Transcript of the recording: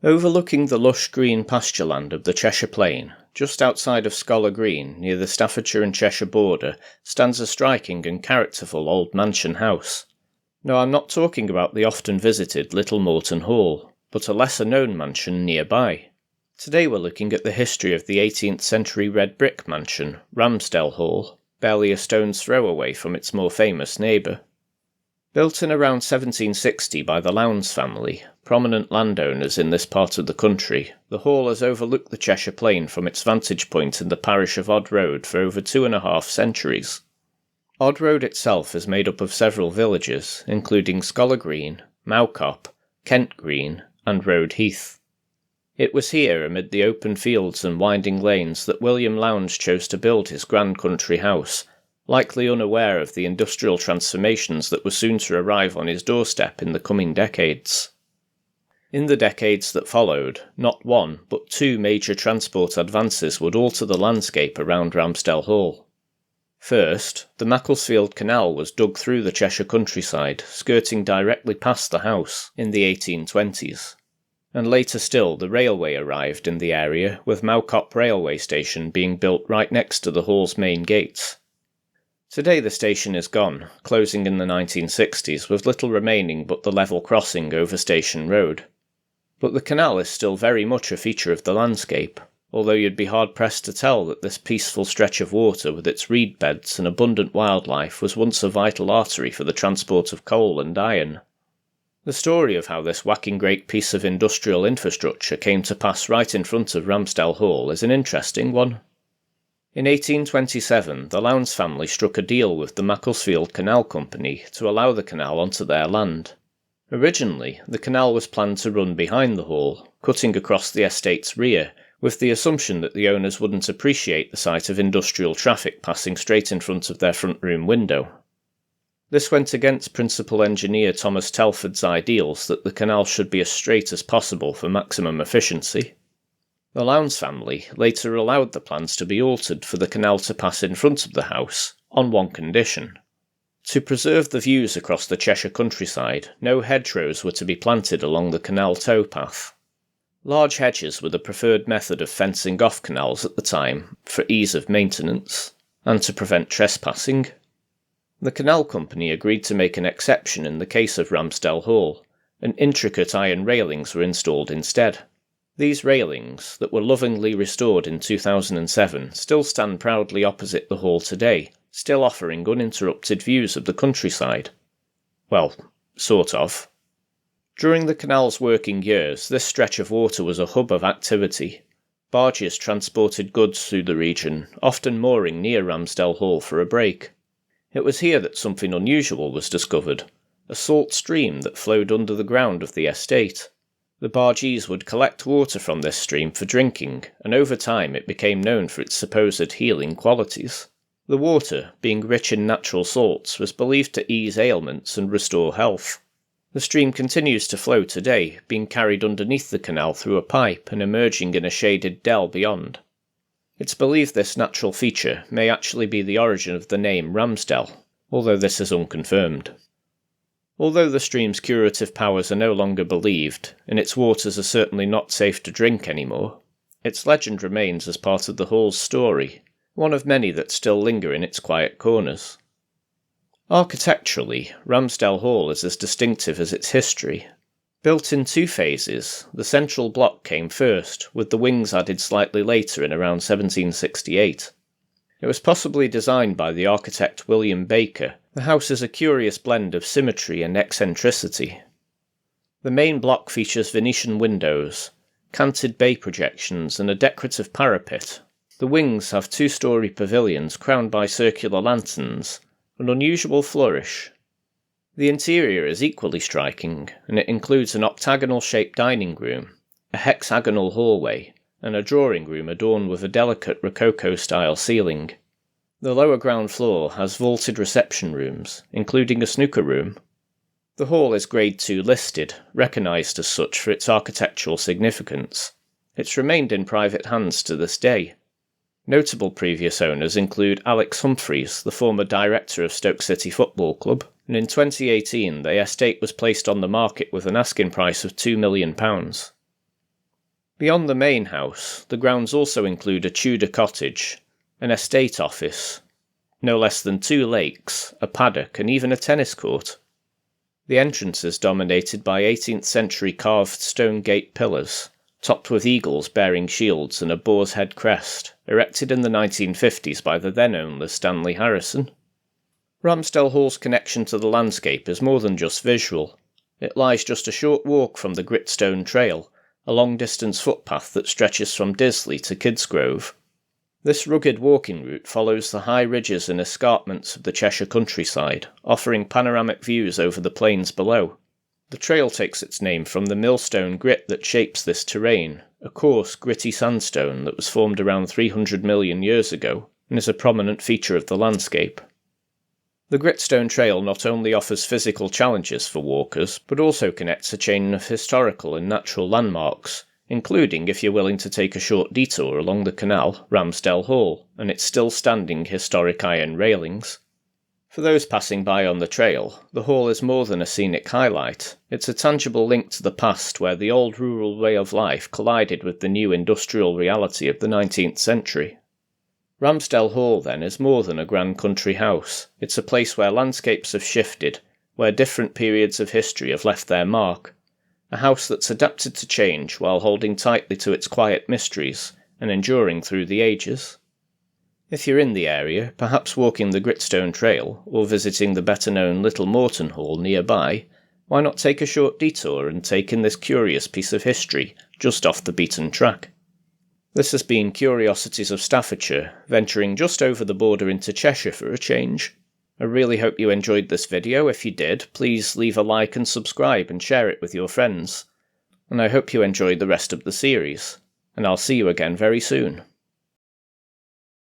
Overlooking the lush green pasture land of the Cheshire Plain, just outside of Scholar Green, near the Staffordshire and Cheshire border, stands a striking and characterful old mansion house. No, I'm not talking about the often visited Little Moreton Hall, but a lesser-known mansion nearby. Today we're looking at the history of the 18th century red brick mansion, Ramsdell Hall, barely a stone's throw away from its more famous neighbour. Built in around 1760 by the Lowndes family, prominent landowners in this part of the country, the hall has overlooked the Cheshire Plain from its vantage point in the parish of Odd Road for over 2.5 centuries. Odd Road itself is made up of several villages, including Scholar Green, Mowcop, Kent Green, and Road Heath. It was here, amid the open fields and winding lanes, that William Lowndes chose to build his grand country house, likely unaware of the industrial transformations that were soon to arrive on his doorstep in the coming decades. In the decades that followed, not one but two major transport advances would alter the landscape around Ramsdell Hall. First, the Macclesfield Canal was dug through the Cheshire countryside, skirting directly past the house in the 1820s. And later still, the railway arrived in the area, with Mowcop railway station being built right next to the hall's main gates. Today the station is gone, closing in the 1960s, with little remaining but the level crossing over Station Road. But the canal is still very much a feature of the landscape, although you'd be hard-pressed to tell that this peaceful stretch of water with its reed beds and abundant wildlife was once a vital artery for the transport of coal and iron. The story of how this whacking great piece of industrial infrastructure came to pass right in front of Ramsdell Hall is an interesting one. In 1827, the Lowndes family struck a deal with the Macclesfield Canal Company to allow the canal onto their land. Originally, the canal was planned to run behind the hall, cutting across the estate's rear, with the assumption that the owners wouldn't appreciate the sight of industrial traffic passing straight in front of their front room window. This went against principal engineer Thomas Telford's ideals that the canal should be as straight as possible for maximum efficiency. The Lowndes family later allowed the plans to be altered for the canal to pass in front of the house, on one condition. To preserve the views across the Cheshire countryside, no hedgerows were to be planted along the canal towpath. Large hedges were the preferred method of fencing off canals at the time, for ease of maintenance, and to prevent trespassing. The canal company agreed to make an exception in the case of Ramsdell Hall, and intricate iron railings were installed instead. These railings, that were lovingly restored in 2007, still stand proudly opposite the hall today, still offering uninterrupted views of the countryside. Well, sort of. During the canal's working years, this stretch of water was a hub of activity. Barges transported goods through the region, often mooring near Ramsdell Hall for a break. It was here that something unusual was discovered, a salt stream that flowed under the ground of the estate. The bargees would collect water from this stream for drinking, and over time it became known for its supposed healing qualities. The water, being rich in natural salts, was believed to ease ailments and restore health. The stream continues to flow today, being carried underneath the canal through a pipe and emerging in a shaded dell beyond. It's believed this natural feature may actually be the origin of the name Ramsdell, although this is unconfirmed. Although the stream's curative powers are no longer believed, and its waters are certainly not safe to drink anymore, its legend remains as part of the hall's story, one of many that still linger in its quiet corners. Architecturally, Ramsdell Hall is as distinctive as its history. Built in two phases, the central block came first, with the wings added slightly later in around 1768. It was possibly designed by the architect William Baker. The house is a curious blend of symmetry and eccentricity. The main block features Venetian windows, canted bay projections and a decorative parapet. The wings have two-storey pavilions crowned by circular lanterns, an unusual flourish. The interior is equally striking, and it includes an octagonal-shaped dining room, a hexagonal hallway, and a drawing room adorned with a delicate Rococo-style ceiling. The lower ground floor has vaulted reception rooms, including a snooker room. The hall is Grade 2 listed, recognised as such for its architectural significance. It's remained in private hands to this day. Notable previous owners include Alex Humphreys, the former director of Stoke City Football Club, and in 2018 the estate was placed on the market with an asking price of £2 million. Beyond the main house, the grounds also include a Tudor cottage, an estate office, no less than 2 lakes, a paddock, and even a tennis court. The entrance is dominated by 18th century carved stone gate pillars, topped with eagles bearing shields and a boar's head crest, erected in the 1950s by the then owner Stanley Harrison. Ramsdell Hall's connection to the landscape is more than just visual. It lies just a short walk from the Gritstone Trail, a long-distance footpath that stretches from Disley to Kidsgrove. This rugged walking route follows the high ridges and escarpments of the Cheshire countryside, offering panoramic views over the plains below. The trail takes its name from the millstone grit that shapes this terrain, a coarse, gritty sandstone that was formed around 300 million years ago and is a prominent feature of the landscape. The Gritstone Trail not only offers physical challenges for walkers, but also connects a chain of historical and natural landmarks, including if you're willing to take a short detour along the canal, Ramsdell Hall, and its still-standing historic iron railings. For those passing by on the trail, the hall is more than a scenic highlight. It's a tangible link to the past where the old rural way of life collided with the new industrial reality of the 19th century. Ramsdell Hall, then, is more than a grand country house. It's a place where landscapes have shifted, where different periods of history have left their mark. A house that's adapted to change while holding tightly to its quiet mysteries and enduring through the ages. If you're in the area, perhaps walking the Gritstone Trail or visiting the better-known Little Moreton Hall nearby, why not take a short detour and take in this curious piece of history just off the beaten track? This has been Curiosities of Staffordshire, venturing just over the border into Cheshire for a change. I really hope you enjoyed this video. If you did, please leave a like and subscribe and share it with your friends. And I hope you enjoyed the rest of the series. And I'll see you again very soon.